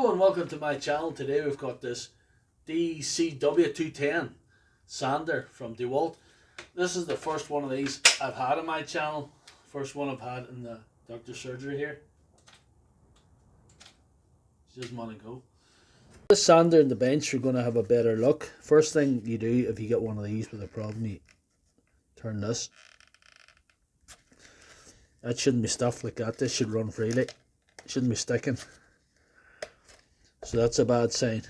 Hello and welcome to my channel. Today we've got this DCW210 sander from Dewalt. This is the first one of these I've had on my channel. First one I've had in the doctor's surgery here. She doesn't want to go. This sander and the bench are going to have a better look. First thing you do if you get one of these with a problem, you turn this. That shouldn't be stuffed like that. This should run freely. It shouldn't be sticking. So that's a bad sign.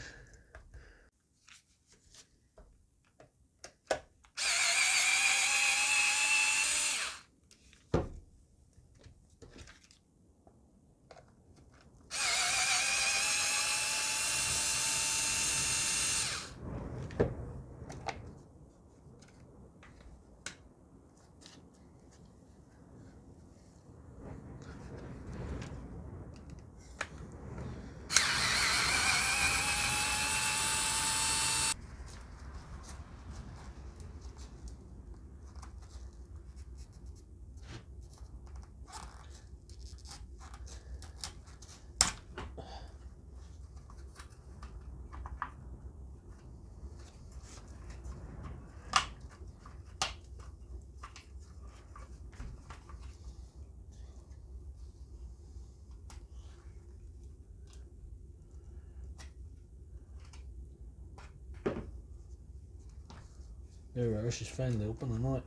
There we are, she's finally opening it.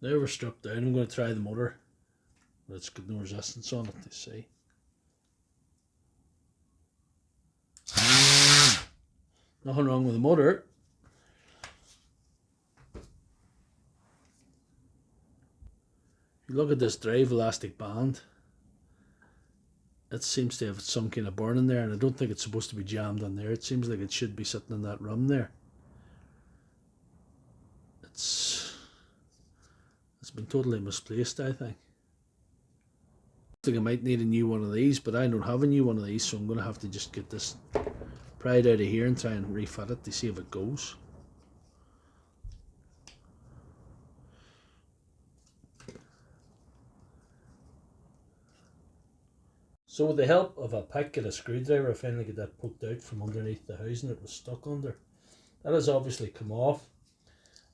There we're stripped down. I'm going to try the motor. But it's got no resistance on it, to see. Nothing wrong with the motor. If you look at this drive elastic band, it seems to have some kind of burn in there, and I don't think it's supposed to be jammed on there. It seems like it should be sitting in that rim there. It's been totally misplaced, I think. I think I might need a new one of these, but I don't have a new one of these, so I'm going to have to just get this pried out of here and try and refit it to see if it goes. So with the help of a pick and a screwdriver, I finally get that poked out from underneath the housing it was stuck under. That has obviously come off,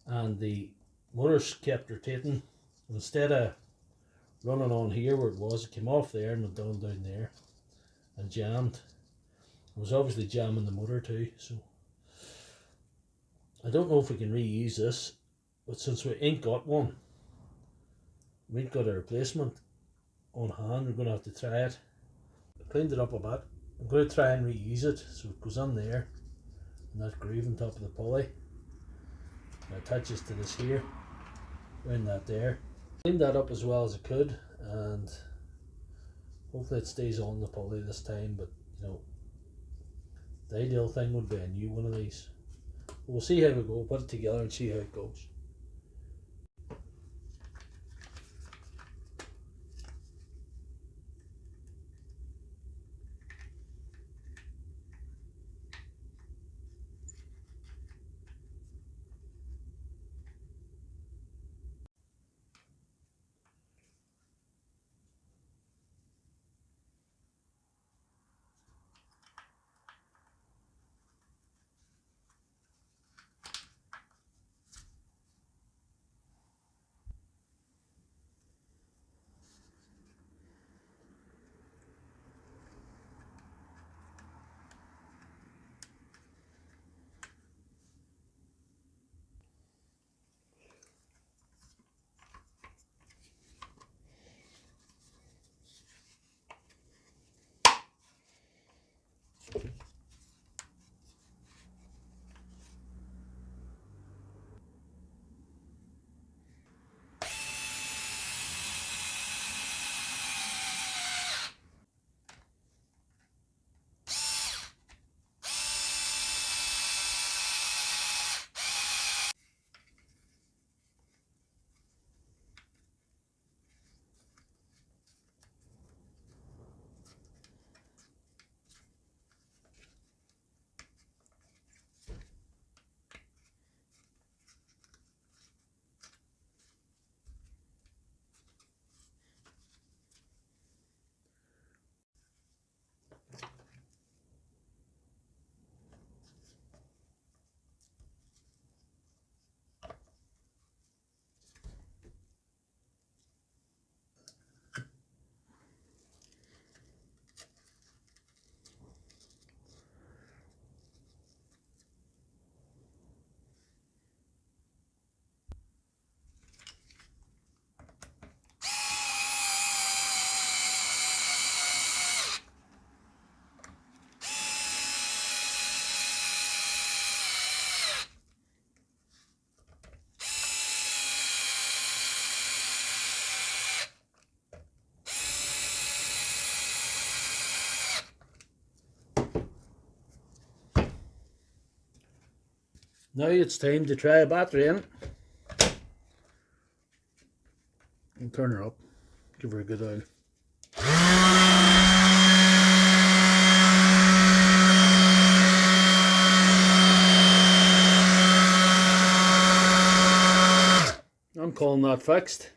and the motor's kept rotating. Instead of running on here where it was, it came off there and went down there and jammed. It was obviously jamming the motor too, so I don't know if we can reuse this, but since we ain't got one, we ain't got a replacement on hand, we're going to have to try it. I cleaned it up a bit. I'm going to try and reuse it, so it goes in there and that groove on top of the pulley and attaches to this here, around that there. Cleaned that up as well as I could, and hopefully it stays on the pulley this time, but you know, the ideal thing would be a new one of these. We'll see how we go, put it together and see how it goes. Now it's time to try a battery in. And turn her up. Give her a good oil. I'm calling that fixed.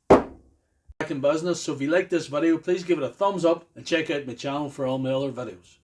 Back in business, so if you like this video, please give it a thumbs up and check out my channel for all my other videos.